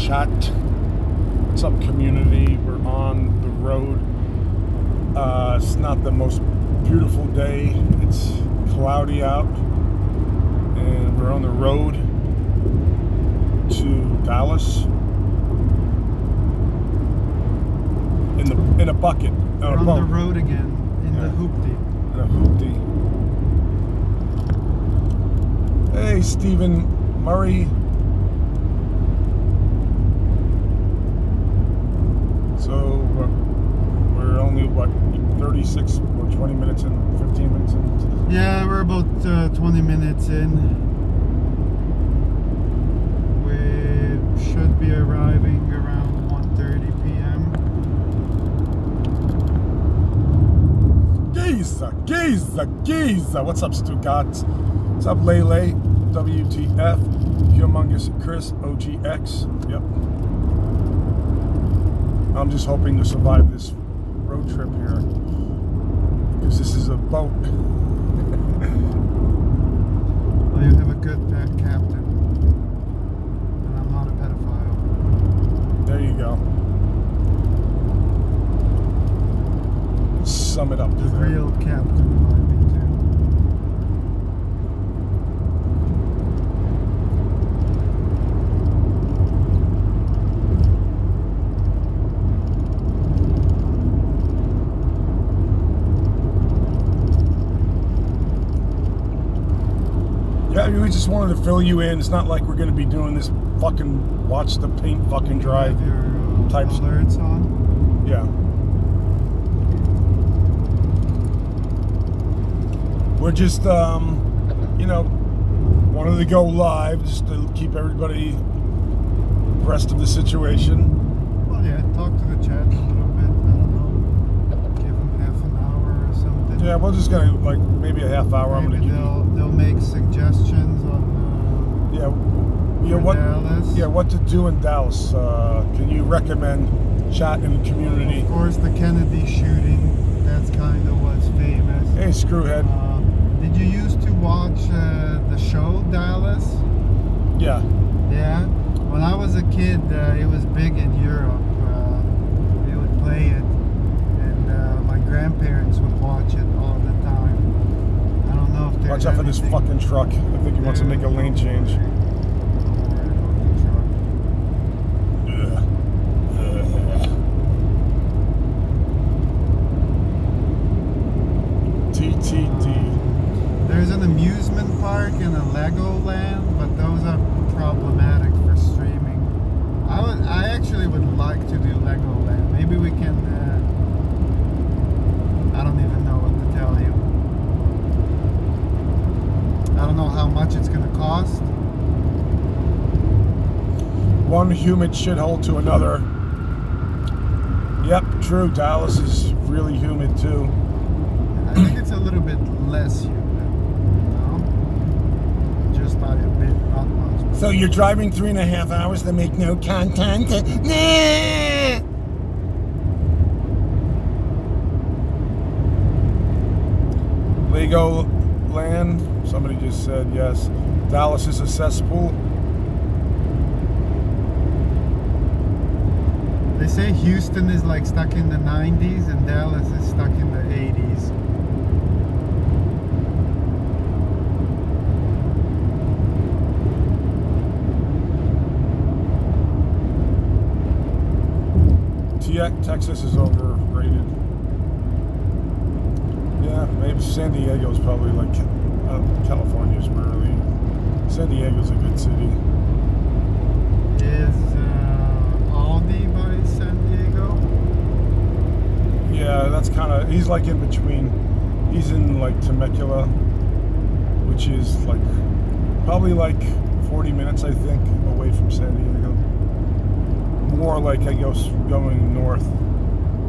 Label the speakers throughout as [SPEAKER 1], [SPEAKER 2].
[SPEAKER 1] chat. What's up, community? We're on the road. It's not the most beautiful day. It's cloudy out, and we're on the road to Dallas in a bucket.
[SPEAKER 2] We're on the road again in the hoopty.
[SPEAKER 1] In a hoopty. Hey, Stephen Murray. So we're only, 36 or 20 minutes in, 15 minutes in?
[SPEAKER 2] Yeah, we're about 20 minutes in. We should be arriving around 1:30 p.m.
[SPEAKER 1] Giza. What's up, Stuttgart? What's up, Lele? WTF? Humongous Chris, OGX. Yep. I'm just hoping to survive this road trip here, because this is a boat.
[SPEAKER 2] Well, you have a good captain, and I'm not a pedophile.
[SPEAKER 1] There you go. Sum it up.
[SPEAKER 2] The real captain might be too.
[SPEAKER 1] Yeah, we just wanted to fill you in. It's not like we're going to be doing this fucking watch the paint fucking drive
[SPEAKER 2] Have your
[SPEAKER 1] type
[SPEAKER 2] alerts on.
[SPEAKER 1] Yeah. We're just, wanted to go live just to keep everybody abreast of the situation.
[SPEAKER 2] Well, yeah, talk to the chat a little bit. I don't know. Give them half an hour or something.
[SPEAKER 1] Yeah, we're just gonna maybe a half hour.
[SPEAKER 2] Maybe
[SPEAKER 1] I'm gonna give
[SPEAKER 2] they'll make suggestions on.
[SPEAKER 1] What to do in Dallas. Can you recommend chat in the community?
[SPEAKER 2] Of course, the Kennedy shooting. That's kind of what's famous.
[SPEAKER 1] Hey, Screwhead.
[SPEAKER 2] Did you used to watch the show Dallas?
[SPEAKER 1] Yeah.
[SPEAKER 2] Yeah. When I was a kid, it was big in Europe. They would play it, and my grandparents would watch it all the time. I don't know if there's
[SPEAKER 1] Watch out for this fucking truck. I think he wants to make a lane change. TTD.
[SPEAKER 2] There's an amusement park and a Legoland, but those are problematic for streaming. I actually would like to do Legoland. Maybe we can. I don't even know what to tell you. I don't know how much it's going to cost.
[SPEAKER 1] One humid shithole to another. Yep, true. Dallas is really humid too.
[SPEAKER 2] I think it's a little bit less humid. Just by a bit, not much.
[SPEAKER 1] So you're driving 3.5 hours to make no content? Nah! Lego land. Somebody just said yes. Dallas is a cesspool.
[SPEAKER 2] They say Houston is like stuck in the 90s and Dallas is stuck in the 80s.
[SPEAKER 1] Texas is overrated. Yeah, maybe San Diego's probably like California's really. San Diego's a good city.
[SPEAKER 2] Is Aldi by San Diego?
[SPEAKER 1] Yeah, that's kind of. He's like in between. He's in like Temecula, which is like probably like 40 minutes, I think, away from San Diego. More like, I guess, going north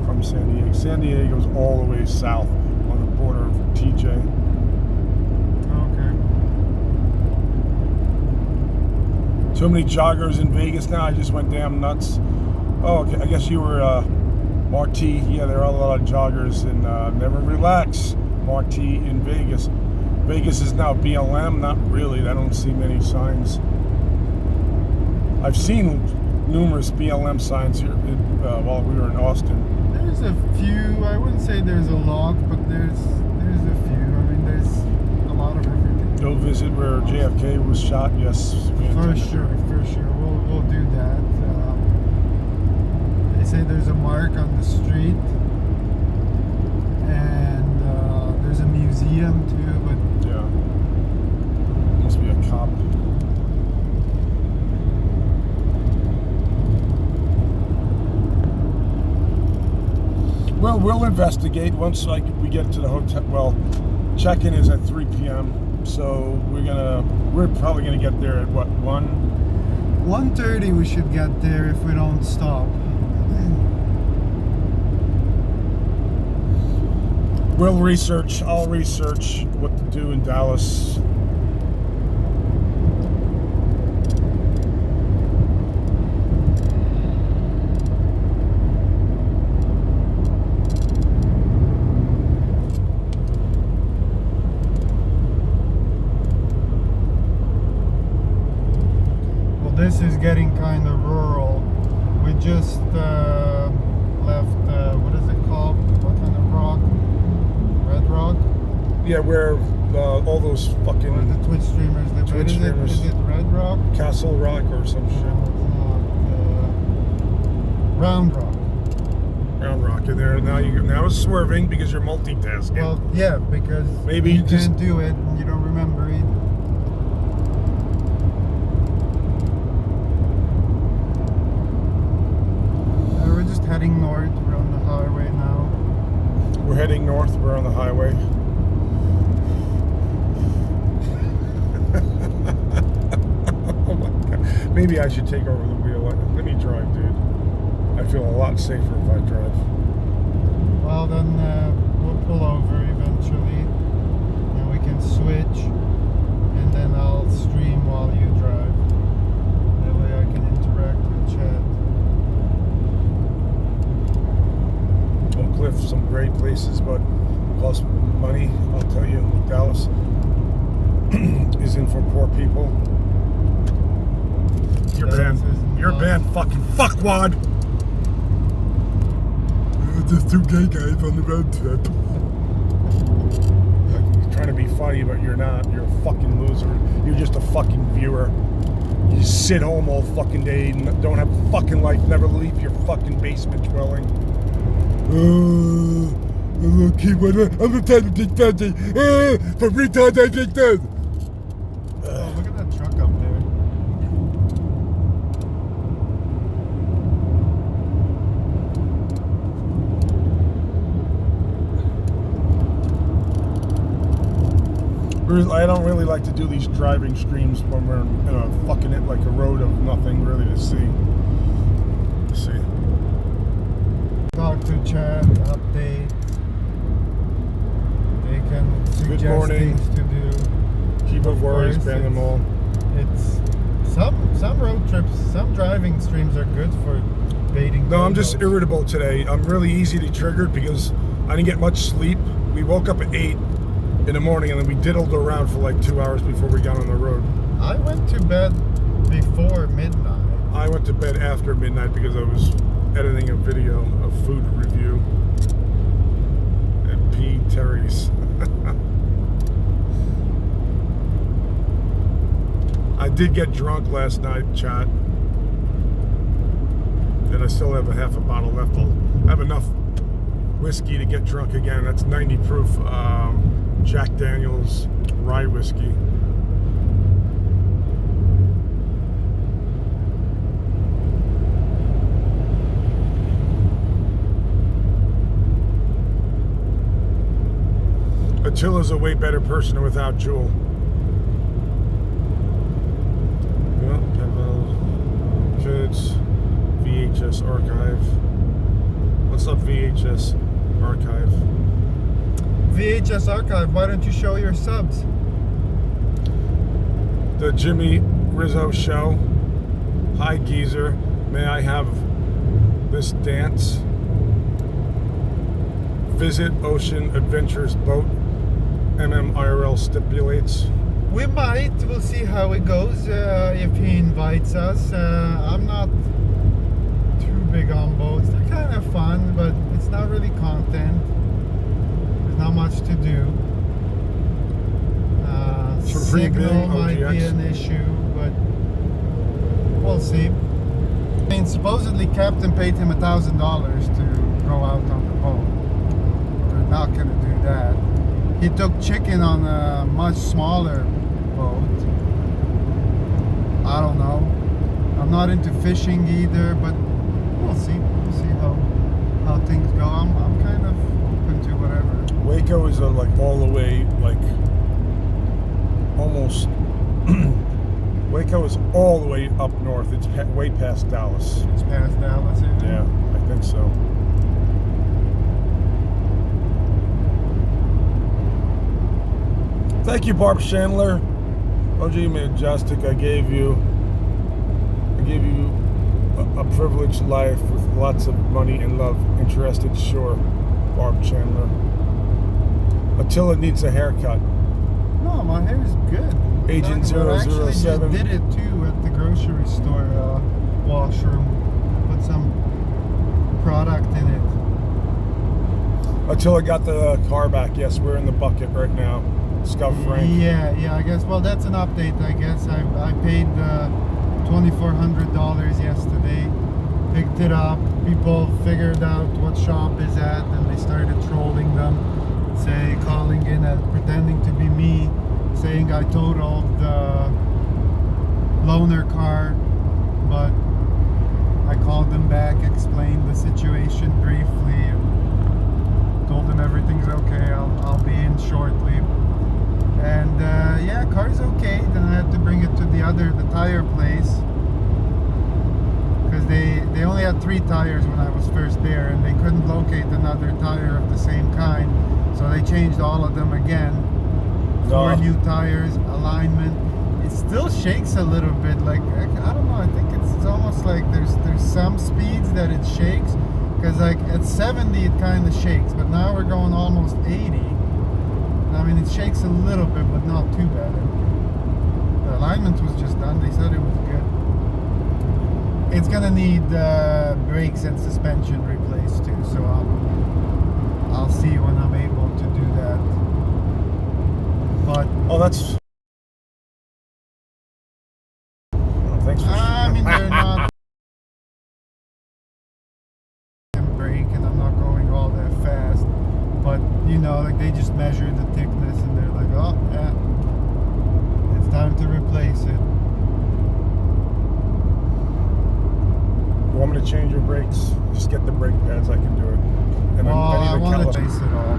[SPEAKER 1] from San Diego. San Diego's all the way south on the border of TJ.
[SPEAKER 2] Okay.
[SPEAKER 1] Too many joggers in Vegas now. I just went damn nuts. Oh, okay. I guess you were Marty. Yeah, there are a lot of joggers in Never Relax. Marty in Vegas. Vegas is now BLM. Not really. I don't see many signs. I've seen numerous BLM signs here while we were in Austin.
[SPEAKER 2] There's a few. I wouldn't say there's a lot, but there's a few. I mean, there's a lot of everything.
[SPEAKER 1] Go visit where JFK was shot. Yes, we
[SPEAKER 2] For
[SPEAKER 1] intend to
[SPEAKER 2] sure,
[SPEAKER 1] do it.
[SPEAKER 2] for sure. We'll do that. They say there's a mark on the street, and there's a museum too. But
[SPEAKER 1] Yeah, must be a cop. Well, we'll investigate once we get to the hotel. Well, check-in is at 3 p.m. So we're probably gonna get there at what,
[SPEAKER 2] 1:30 we should get there if we don't stop.
[SPEAKER 1] I'll research what to do in Dallas.
[SPEAKER 2] This is getting kind of rural. We just left, what is it called? What kind of rock? Red Rock?
[SPEAKER 1] Yeah, where all those fucking
[SPEAKER 2] Where the Twitch streamers live.
[SPEAKER 1] Twitch streamers.
[SPEAKER 2] Is it Red Rock?
[SPEAKER 1] Castle Rock or some shit.
[SPEAKER 2] No, it's not. Round Rock.
[SPEAKER 1] Round Rock in there. Now it's swerving because you're multitasking.
[SPEAKER 2] Well, yeah, because
[SPEAKER 1] Maybe
[SPEAKER 2] you
[SPEAKER 1] just-
[SPEAKER 2] can't do it and you don't remember it. We're just heading north. We're on the highway now.
[SPEAKER 1] We're heading north. We're on the highway. Oh my god. Maybe I should take over the wheel. Let me drive, dude. I feel a lot safer if I drive.
[SPEAKER 2] Well, then we'll pull over eventually, and we can switch, and then I'll stream while you drive. That way I can interact with chat.
[SPEAKER 1] Oak Cliff, some great places, but cost money. I'll tell you, Dallas is in for poor people. You're
[SPEAKER 2] Dallas
[SPEAKER 1] banned.
[SPEAKER 2] is
[SPEAKER 1] You're
[SPEAKER 2] not.
[SPEAKER 1] banned. Fucking fuckwad. Just two gay guys on the road trip. You're trying to be funny, but you're not. You're a fucking loser. You're just a fucking viewer. You sit home all fucking day and don't have a fucking life. Never leave your fucking basement dwelling. Keep on. I'm trying to take that. For retard, I take that.
[SPEAKER 2] Oh, look at that truck up there.
[SPEAKER 1] I don't really like to do these driving streams when we're in a fucking like a road of nothing really to see. Let's see.
[SPEAKER 2] Talk to chat, update. They can
[SPEAKER 1] Good
[SPEAKER 2] suggest
[SPEAKER 1] morning.
[SPEAKER 2] things to do.
[SPEAKER 1] Keyboard worries,
[SPEAKER 2] course,
[SPEAKER 1] ban them all.
[SPEAKER 2] It's some road trips, some driving streams are good for baiting.
[SPEAKER 1] No, I'm just
[SPEAKER 2] dodos.
[SPEAKER 1] irritable today. I'm really easily triggered because I didn't get much sleep. We woke up at 8 in the morning and then we diddled around for like 2 hours before we got on the road.
[SPEAKER 2] I went to bed before midnight.
[SPEAKER 1] I went to bed after midnight because I was editing a video, a food review at P. Terry's. I did get drunk last night, chat. And I still have a half a bottle left. I have enough whiskey to get drunk again. That's 90 proof Jack Daniel's rye whiskey. Attila's a way better person without Jewel. Yeah, kids, VHS archive. What's up, VHS archive?
[SPEAKER 2] VHS archive, why don't you show your subs?
[SPEAKER 1] The Jimmy Rizzo Show. Hi, geezer. May I have this dance? Visit Ocean Adventures Boat. MMIRL stipulates.
[SPEAKER 2] We might. We'll see how it goes if he invites us. I'm not big on boats. They're kind of fun, but it's not really content. There's not much to do.
[SPEAKER 1] It's pretty big,
[SPEAKER 2] Signal might be
[SPEAKER 1] OGX.
[SPEAKER 2] an issue, but we'll see. I mean, supposedly Captain paid him $1,000 to go out on the boat. We're not going to do that. He took chicken on a much smaller boat. I don't know. I'm not into fishing either, but we'll see. We'll see how things go. I'm kind of open to whatever.
[SPEAKER 1] Waco is like all the way, like almost. Waco is all the way up north. It's way past Dallas.
[SPEAKER 2] It's past Dallas, isn't it?
[SPEAKER 1] Yeah, I think so. Thank you, Barb Chandler. OG Majestic, I gave you a privileged life with lots of money and love. Interested? Sure, Barb Chandler. Attila needs a haircut.
[SPEAKER 2] No, my hair's good.
[SPEAKER 1] Agent
[SPEAKER 2] I actually
[SPEAKER 1] 007.
[SPEAKER 2] just did it too at the grocery store washroom. Put some product in it.
[SPEAKER 1] Attila got the car back. Yes, we're in the bucket right now. Scuff Frank.
[SPEAKER 2] Yeah, I guess. Well, that's an update, I guess. I paid $2,400 yesterday. Picked it up. People figured out what shop is at, and they started trolling them, calling in and pretending to be me, saying I totaled the loaner car, but I called them back, explained the situation briefly, and told them everything's okay. I'll be in shortly. And yeah, car's okay. Then I had to bring it to the tire place, because they only had 3 tires when I was first there, and they couldn't locate another tire of the same kind, so they changed all of them again. 4 new tires, alignment. It still shakes a little bit. Like, I don't know. I think it's almost like there's some speeds that it shakes, because like at 70 it kind of shakes, but now we're going almost 80. I mean, it shakes a little bit, but not too bad. The alignment was just done. They said it was good. It's gonna need brakes and suspension replaced too, so I'll see when I'm able to do that. But
[SPEAKER 1] that's. Oh, thanks for.
[SPEAKER 2] I mean, they're not brake, and I'm not going all that fast. But you know, like they just measure the thickness, and they're like, oh yeah, it's time to replace it.
[SPEAKER 1] You want me to change your brakes? Just get the brake pads. I can do it. And
[SPEAKER 2] Well, I
[SPEAKER 1] need a
[SPEAKER 2] want to
[SPEAKER 1] caliper.
[SPEAKER 2] chase it all.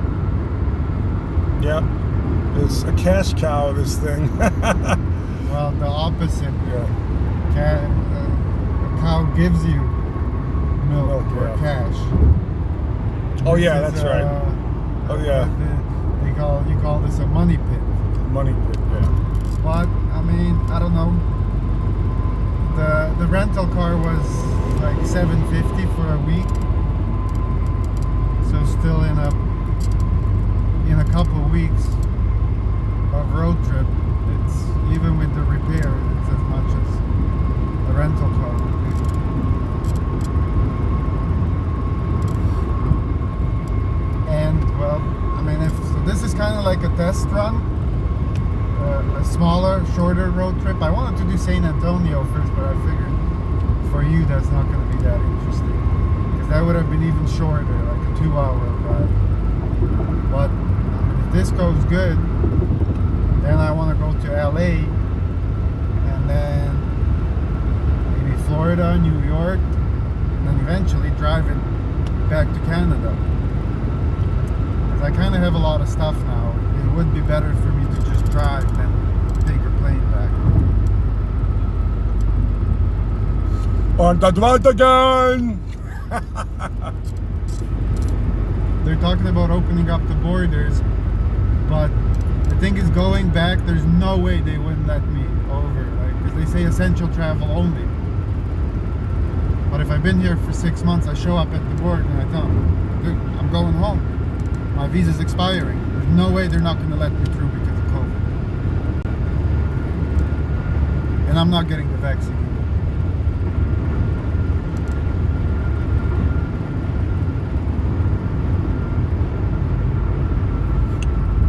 [SPEAKER 1] Yep. It's a cash cow, this thing.
[SPEAKER 2] Well, the opposite.
[SPEAKER 1] Yeah.
[SPEAKER 2] A cow gives you milk or
[SPEAKER 1] yeah.
[SPEAKER 2] cash.
[SPEAKER 1] Oh
[SPEAKER 2] This
[SPEAKER 1] yeah,
[SPEAKER 2] is,
[SPEAKER 1] that's right. Oh yeah.
[SPEAKER 2] You call this a money pit.
[SPEAKER 1] Money pit, yeah.
[SPEAKER 2] But I mean, I don't know. The rental car was like $750 for a week. So still in a couple of weeks of road trip, it's even with the repair, it's as much as a rental car would be. And well, I mean, so this is kind of like a test run, a smaller, shorter road trip. I wanted to do San Antonio first, but I figured for you that's not going to be that interesting, because that would have been even shorter, like a 2-hour ride. But if this goes good, then I want to go to LA, and then maybe Florida, New York, and then eventually drive it back to Canada. Because I kind of have a lot of stuff now. It would be better for me to just drive than take a plane back.
[SPEAKER 1] On the drive again!
[SPEAKER 2] They're talking about opening up the borders, but the thing is, going back, there's no way they wouldn't let me over, like, because they say essential travel only. But if I've been here for 6 months, I show up at the border and I tell them, dude, I'm going home. My visa's expiring. There's no way they're not going to let me through because of COVID. And I'm not getting the vaccine.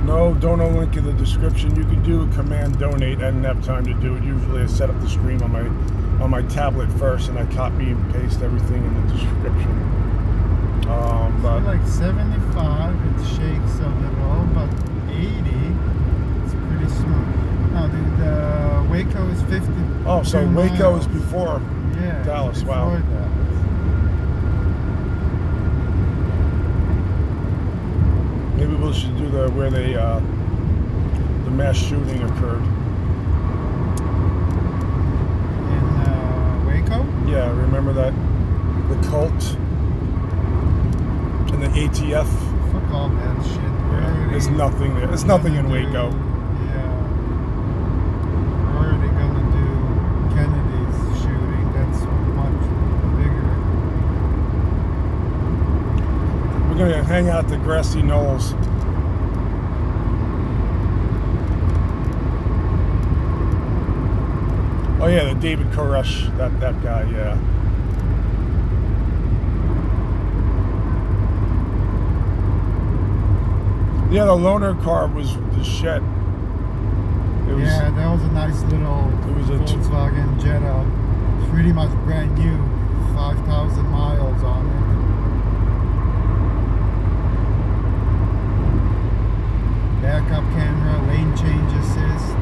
[SPEAKER 1] No, donate link in the description. You can do command donate. I didn't have time to do it. Usually I set up the stream on my tablet first, and I copy and paste everything in the description. But
[SPEAKER 2] like 75, it shakes a little, but 80, it's pretty smooth. No, the Waco is 50.
[SPEAKER 1] oh, so Waco is before Dallas.
[SPEAKER 2] Before
[SPEAKER 1] Wow.
[SPEAKER 2] Dallas.
[SPEAKER 1] Maybe we should do where the mass shooting occurred.
[SPEAKER 2] In Waco?
[SPEAKER 1] Yeah, remember that the cult and the ATF.
[SPEAKER 2] Fuck all that shit.
[SPEAKER 1] There's nothing there. There's nothing in Waco.
[SPEAKER 2] Yeah. We're already gonna do Kennedy's shooting. That's much bigger.
[SPEAKER 1] We're gonna hang out at the grassy knolls. Oh yeah, the David Koresh, that guy, yeah. Yeah, the loaner car was the shit.
[SPEAKER 2] Yeah, that was a nice little Volkswagen Jetta. It's pretty much brand new. 5,000 miles on it. Backup camera, lane change assist.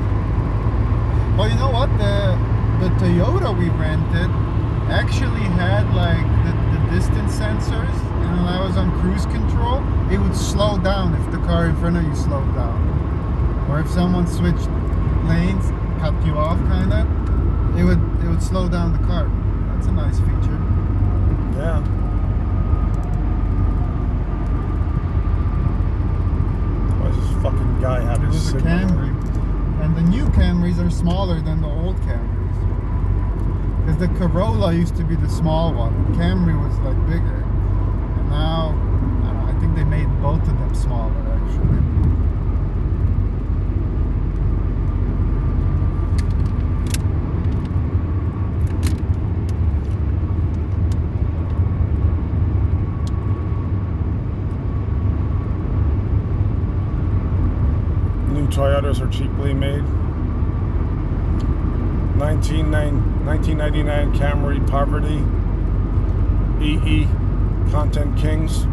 [SPEAKER 2] Well, you know what? The Toyota we rented actually had like the distance sensors, and when I was on cruise control, it would slow down if the car in front of you slowed down, or if someone switched lanes, cut you off, kind of. It would slow down the car. That's a nice feature.
[SPEAKER 1] Yeah. Why does this fucking guy have
[SPEAKER 2] It
[SPEAKER 1] his
[SPEAKER 2] was a
[SPEAKER 1] signal?
[SPEAKER 2] Camry, and the new Camrys are smaller than the old Camrys. Because the Corolla used to be the small one. The Camry was like bigger. And now, I don't know, I think they made both of them smaller actually.
[SPEAKER 1] New Toyotas are cheaply made. 1999 Camry Poverty EE Content Kings.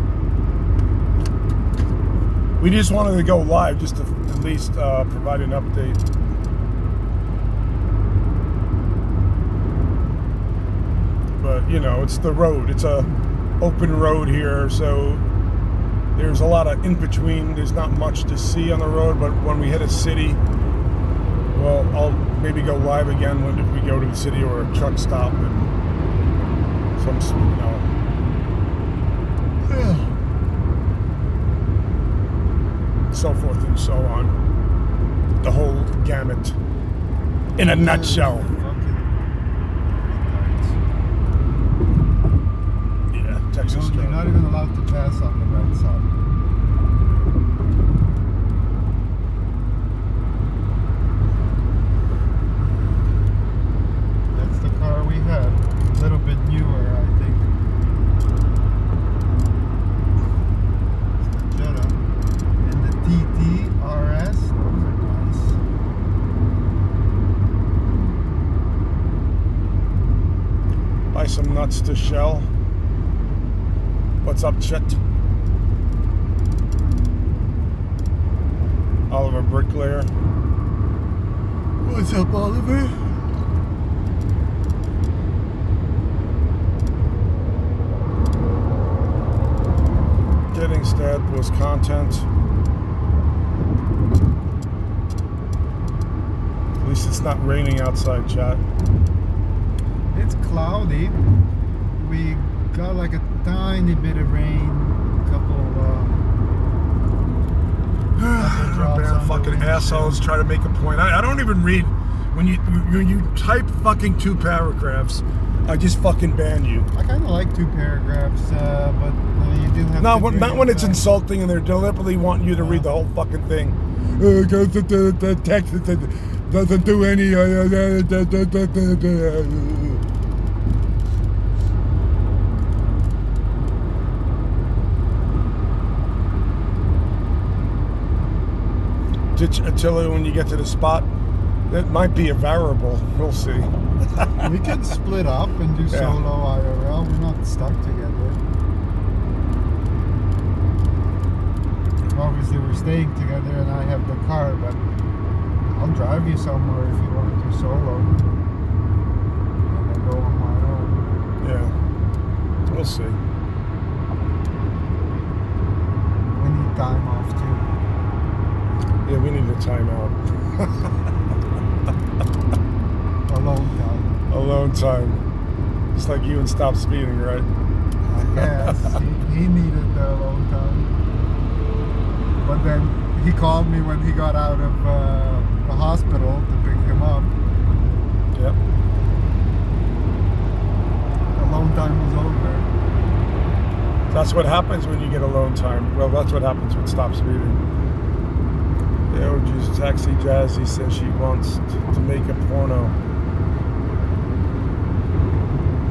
[SPEAKER 1] We just wanted to go live just to at least provide an update. But you know, it's the road. It's a open road here, so there's a lot of in between. There's not much to see on the road, but when we hit a city, well, I'll maybe go live again if we go to the city or a truck stop and some, so forth and so on. The whole gamut in a nutshell. Yeah, Texas
[SPEAKER 2] You're
[SPEAKER 1] truck.
[SPEAKER 2] not even allowed to pass on the right side. That's the car we had. A little bit newer, I think. It's the Jetta. And the TT RS. Those are nice.
[SPEAKER 1] Buy some nuts to shell. What's up, Chet? Oliver Bricklayer.
[SPEAKER 2] What's up, Oliver?
[SPEAKER 1] Getting stabbed was content. At least it's not raining outside, chat.
[SPEAKER 2] It's cloudy. We got like a tiny bit of rain. Couple drops
[SPEAKER 1] Man,
[SPEAKER 2] on the
[SPEAKER 1] fucking
[SPEAKER 2] windshield.
[SPEAKER 1] assholes try to make a point. I don't even read. When you type fucking 2 paragraphs, I just fucking ban you.
[SPEAKER 2] I kind of like 2 paragraphs, but you do have
[SPEAKER 1] No,
[SPEAKER 2] to do
[SPEAKER 1] not
[SPEAKER 2] it
[SPEAKER 1] when it's
[SPEAKER 2] fast.
[SPEAKER 1] insulting and they're deliberately wanting you to read the whole fucking thing. The text doesn't do any. Attila, when you get to the spot, that might be a variable. We'll see.
[SPEAKER 2] We can split up and do
[SPEAKER 1] Yeah.
[SPEAKER 2] solo IRL. We're not stuck together. Obviously, we're staying together, and I have the car, but I'll drive you somewhere if you want to do solo. And then go on my own.
[SPEAKER 1] Yeah. We'll see.
[SPEAKER 2] We need time off too.
[SPEAKER 1] Yeah, we need a timeout.
[SPEAKER 2] Alone time.
[SPEAKER 1] Alone time. Just like you and Stop Speeding, right?
[SPEAKER 2] I guess he needed the alone time. But then he called me when he got out of the hospital to pick him up.
[SPEAKER 1] Yep.
[SPEAKER 2] Alone time was over.
[SPEAKER 1] That's what happens when you get alone time. Well, that's what happens with Stop Speeding. The OG's Taxi Jazzy says she wants to make a porno.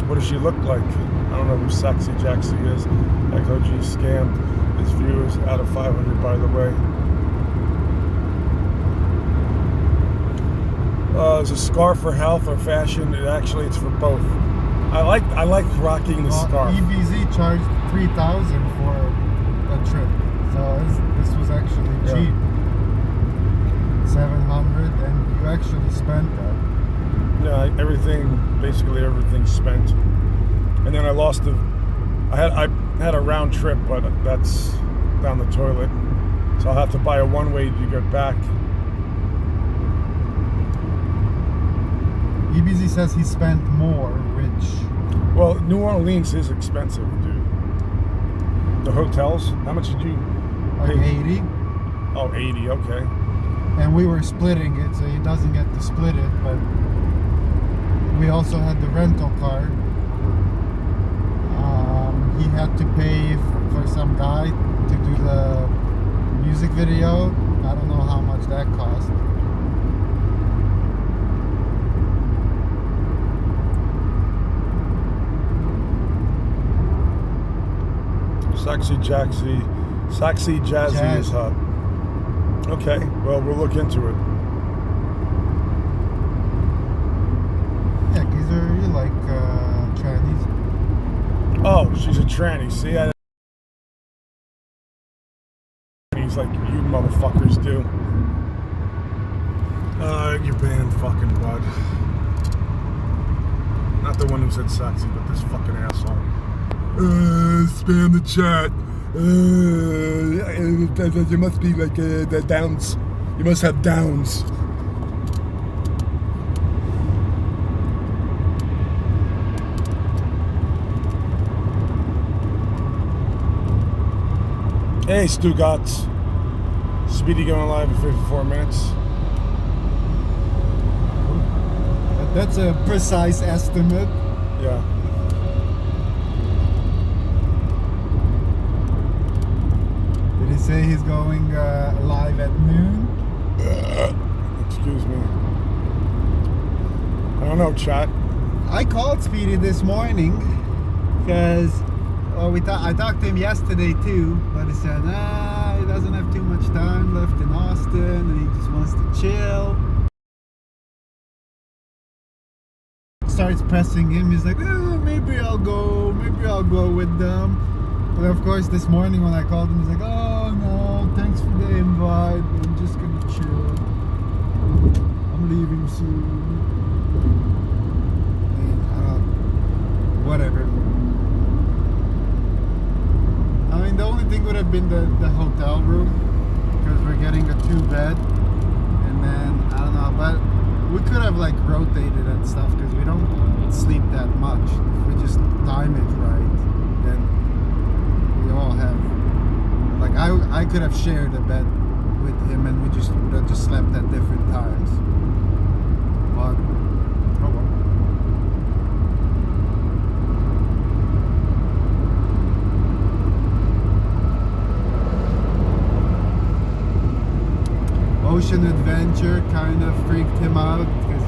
[SPEAKER 1] What does she look like? I don't know who Sexy Jaxie is. XOG scammed his viewers out of 500, by the way. Is a scarf for health or fashion? It's for both. I like rocking the scarf.
[SPEAKER 2] EBZ charged $3,000 for a trip, so this was actually cheap. 700, and you actually spent that.
[SPEAKER 1] Yeah, basically everything's spent. And then I lost I had a round trip, but that's down the toilet. So I'll have to buy a one-way to get back.
[SPEAKER 2] EBZ says he spent more, which...
[SPEAKER 1] Well, New Orleans is expensive, dude. The hotels, how much did you
[SPEAKER 2] like
[SPEAKER 1] pay?
[SPEAKER 2] 80.
[SPEAKER 1] Oh, 80, okay.
[SPEAKER 2] And we were splitting it, so he doesn't get to split it, but we also had the rental car. He had to pay for some guy to do the music video. I don't know how much that cost.
[SPEAKER 1] Sexy Jazzy is hot. Okay, well, we'll look into it.
[SPEAKER 2] Yeah, geezer, you like Chinese.
[SPEAKER 1] Oh, she's a tranny. See, he's like you motherfuckers do. You banned fucking bud. Not the one who said sexy, but this fucking asshole. Spam the chat. You must be like the Downs. You must have Downs. Hey, Stu Gotts. Speedy going live in 54 minutes.
[SPEAKER 2] That's a precise estimate.
[SPEAKER 1] Yeah.
[SPEAKER 2] Did he say he's going live at noon?
[SPEAKER 1] Excuse me. I don't know, chat.
[SPEAKER 2] I called Speedy this morning because I talked to him yesterday too, but he said he doesn't have too much time left in Austin and he just wants to chill. Starts pressing him. He's like, maybe I'll go with them. But of course, this morning when I called him, he's like, oh no, thanks for the invite. I'm just gonna chill. I'm leaving soon. Whatever. I mean, the only thing would have been the hotel room because we're getting a 2-bed, and then I don't know, but we could have like rotated and stuff because we don't sleep that much. If we just time it right, then we all have like I could have shared a bed with him and we would have just slept at different times. But oh well. Ocean Adventure kind of freaked him out because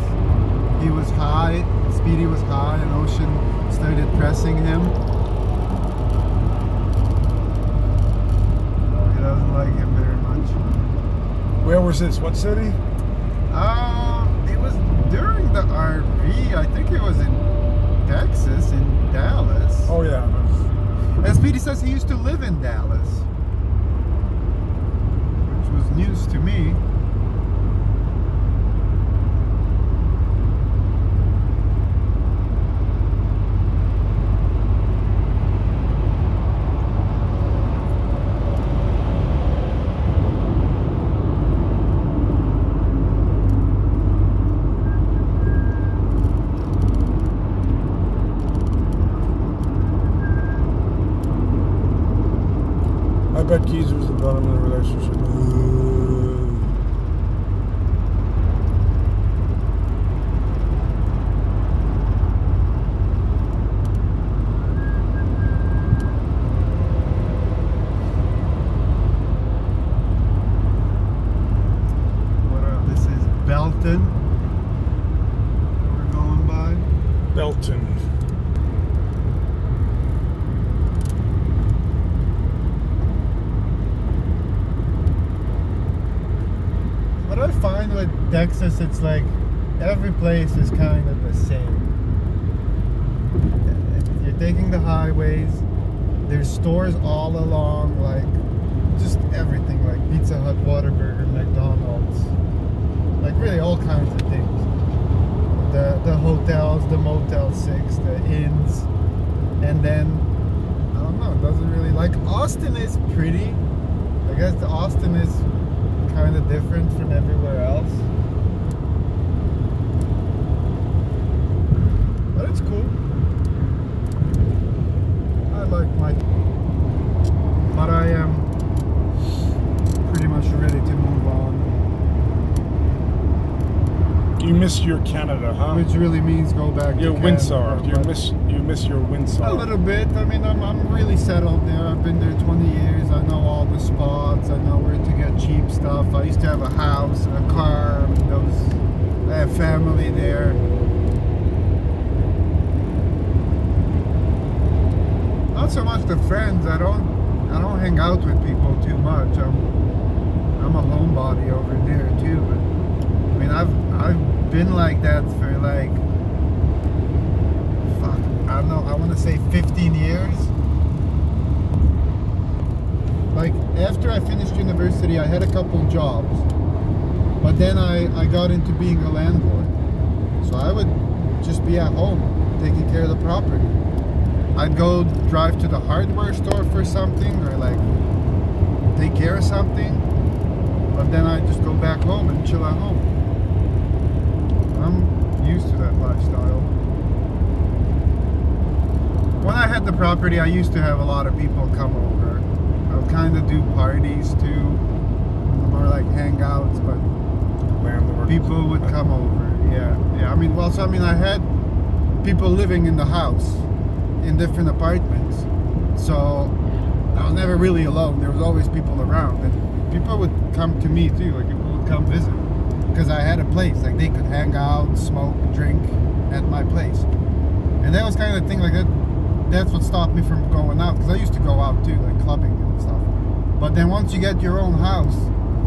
[SPEAKER 2] he was high, Speedy was high, and Ocean started pressing him. He doesn't like him very much.
[SPEAKER 1] Where was this? What city?
[SPEAKER 2] It was during the RV. I think it was in Texas, in Dallas.
[SPEAKER 1] Oh yeah.
[SPEAKER 2] And Speedy says he used to live in Dallas, which was news to me.
[SPEAKER 1] I bet Keys was the bottom of the relationship.
[SPEAKER 2] This is Belton. We're going by.
[SPEAKER 1] Belton.
[SPEAKER 2] What I find with Texas, it's like every place is kind of the same. You're taking the highways, there's stores all along, like just everything, like Pizza Hut, Whataburger, McDonald's, like really all kinds of things. The hotels, the Motel 6, the inns, and then I don't know, it doesn't really, like Austin is pretty. I guess the Austin is kind of different from everywhere else, but it's cool. I like my, but I am pretty much ready to move on.
[SPEAKER 1] You miss your Canada, huh?
[SPEAKER 2] Which really means go back
[SPEAKER 1] Your
[SPEAKER 2] to
[SPEAKER 1] Windsor.
[SPEAKER 2] Canada,
[SPEAKER 1] You miss your Windsor.
[SPEAKER 2] a little bit. I mean, I'm really settled there. I've been there 20 years. I know all the spots. I know where to get cheap stuff. I used to have a house, a car. I have family there. Not so much the friends. I don't hang out with people too much. I'm a homebody over there too. But I mean, I've been like that for like, I don't know, I want to say 15 years. Like, after I finished university, I had a couple jobs, but then I got into being a landlord. So I would just be at home, taking care of the property. I'd go drive to the hardware store for something, or like, take care of something, but then I'd just go back home and chill at home. I'm used to that lifestyle. When I had the property, I used to have a lot of people come over. I would kind of do parties too, or like hangouts, but
[SPEAKER 1] Landlord.
[SPEAKER 2] people would come over. Yeah. I mean, I had people living in the house in different apartments, so I was never really alone. There was always people around, and people would come to me too. Like, people would come visit because I had a place. Like, they could hang out, smoke, drink at my place, and that was kind of the thing. Like that. That's what stopped me from going out, because I used to go out too, like clubbing and stuff. But then once you get your own house,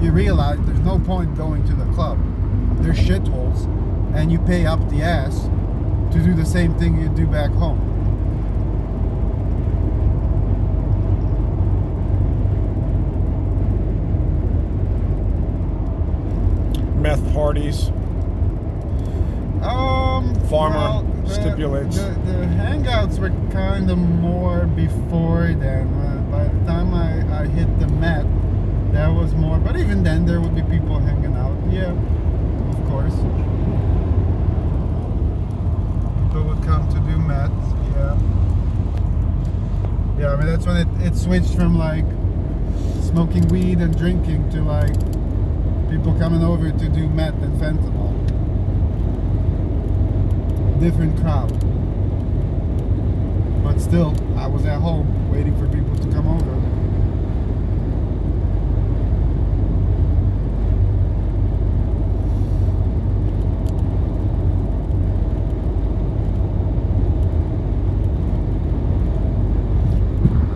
[SPEAKER 2] you realize there's no point going to the club. There's shitholes, and you pay up the ass to do the same thing you do back home.
[SPEAKER 1] Meth parties. Farmer stipulates.
[SPEAKER 2] The hangouts were kind of more before then. By the time I hit the Met, that was more. But even then, there would be people hanging out. Yeah, of course. People would come to do Met. Yeah. I mean, that's when it switched from like smoking weed and drinking to like people coming over to do Met and fentanyl. Different crowd, but still I was at home waiting for people to come over.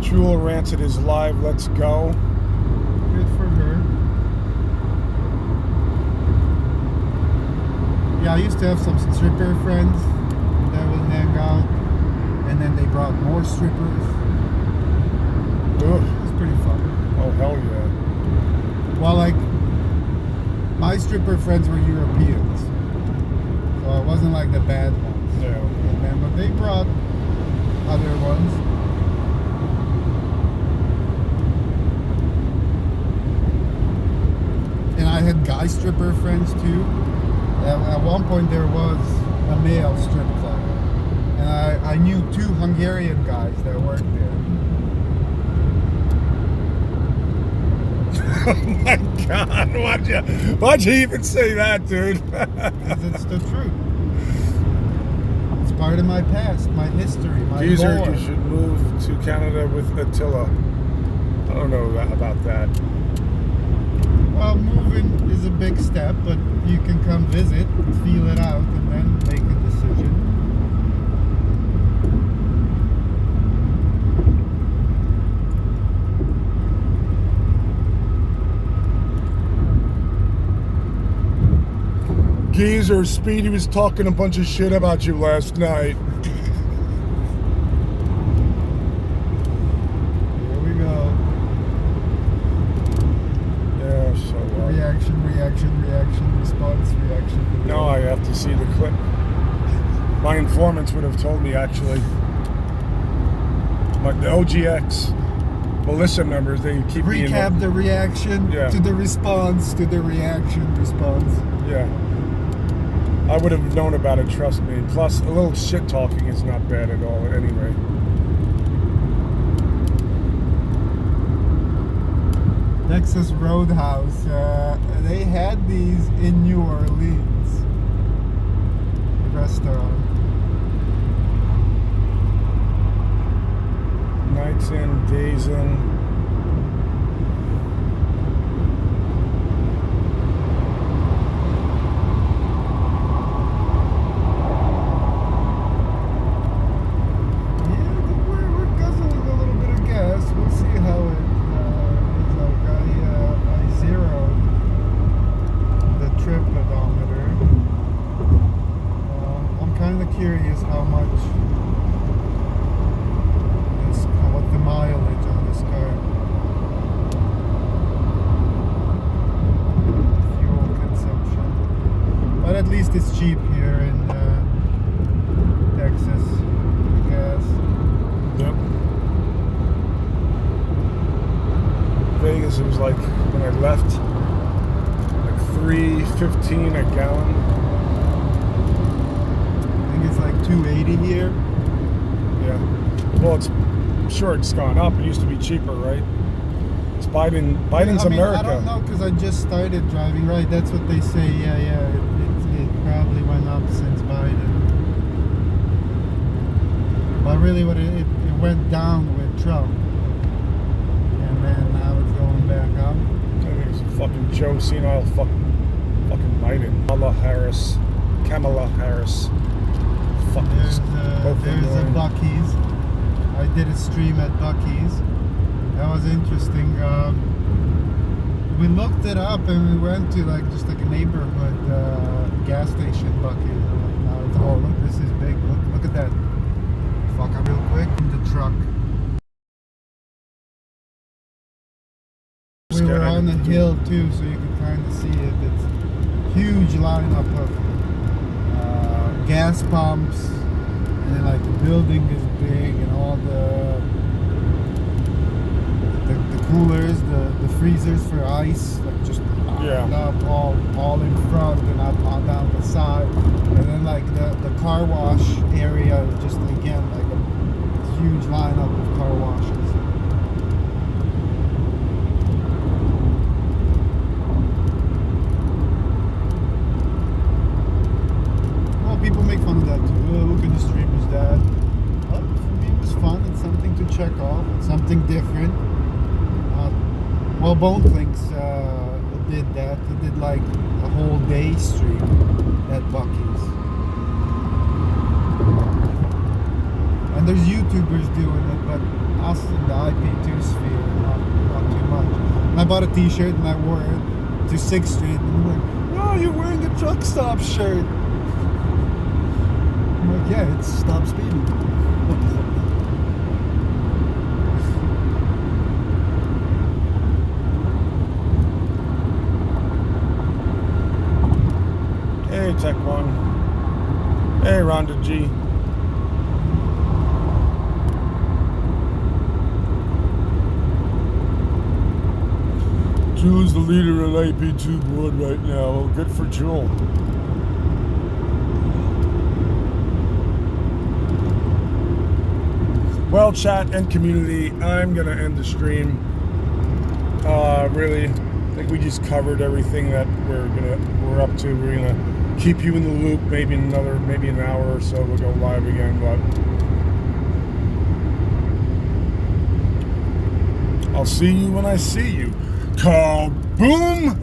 [SPEAKER 1] Jewel Rancid is live. Let's go.
[SPEAKER 2] Good for her. Yeah, I used to have some stripper friends that would hang out, and then they brought more strippers.
[SPEAKER 1] Ugh.
[SPEAKER 2] It was pretty fun.
[SPEAKER 1] Oh, hell yeah.
[SPEAKER 2] Well, like, my stripper friends were Europeans, so it wasn't like the bad ones.
[SPEAKER 1] Yeah.
[SPEAKER 2] And then, but they brought other ones. And I had guy stripper friends too. At one point there was a male strip club. And I knew 2 Hungarian guys that worked there.
[SPEAKER 1] Oh my God! Why'd you even say that, dude?
[SPEAKER 2] Because it's the truth. It's part of my past, my history, my
[SPEAKER 1] Geezer,
[SPEAKER 2] lore.
[SPEAKER 1] you should move to Canada with Attila. I don't know about that.
[SPEAKER 2] Well, moving is a big step, but you can come visit, feel it out, and then make a decision.
[SPEAKER 1] Geezer, Speedy was talking a bunch of shit about you last night.
[SPEAKER 2] Here we go.
[SPEAKER 1] Yeah, so
[SPEAKER 2] Reaction, response, reaction.
[SPEAKER 1] no, I have to see the clip. My informants would have told me, actually. The OGX militia members, they keep me in
[SPEAKER 2] Recap the reaction
[SPEAKER 1] Yeah.
[SPEAKER 2] to the response to the reaction response.
[SPEAKER 1] Yeah. I would have known about it, trust me. Plus, a little shit talking is not bad at all, anyway.
[SPEAKER 2] Texas Roadhouse. They had these in New Orleans. Restaurant.
[SPEAKER 1] Nights in, days in.
[SPEAKER 2] Curious how much what the mileage on this car, fuel consumption, but at least it's cheap here in Texas, the gas.
[SPEAKER 1] Yep. Vegas, it was like, when I left, like $3.15 a gallon.
[SPEAKER 2] It's like 280 here.
[SPEAKER 1] Yeah. Well, I'm sure it's gone up. It used to be cheaper, right? It's Biden's America.
[SPEAKER 2] I don't know, because I just started driving. Right, that's what they say. Yeah. It probably went up since Biden. But really, it went down with Trump, and then now it's going back up.
[SPEAKER 1] I think it's fucking Joe senile fucking Biden. Kamala Harris.
[SPEAKER 2] There's a Buc-ee's. I did a stream at Buc-ee's. That was interesting. We looked it up and we went to just like a neighborhood gas station Buc-ee's. Now it's look, this is big. Look at that. Fuck up real quick. The truck. We were on the hill too, so you could kind of see it. It's huge lineup of gas pumps, and then the building is big, and all the coolers, the freezers for ice, just up all in front and up down the side, and then the car wash area is just again a huge lineup of car washes. People make fun of that too. Oh, look at the streamer's dad. But for me, it was fun. It's something to check off. It's something different. Well, Bone Clinks did that. They did a whole day stream at Buc-ee's. And there's YouTubers doing it, but us in the IP2 sphere, not too much. And I bought a t-shirt and I wore it to 6th Street. And I'm like, oh, you're wearing a truck stop shirt.
[SPEAKER 3] I'm like, yeah, it's stop speeding.
[SPEAKER 1] Hey, Tech One. Hey, Rhonda G. Jewel is the leader on IP2 board right now. Well, good for Jewel. Well, chat and community, I'm gonna end the stream. Really, I think we just covered everything that we're up to. We're gonna keep you in the loop. Maybe an hour or so we'll go live again. But I'll see you when I see you. Kaboom!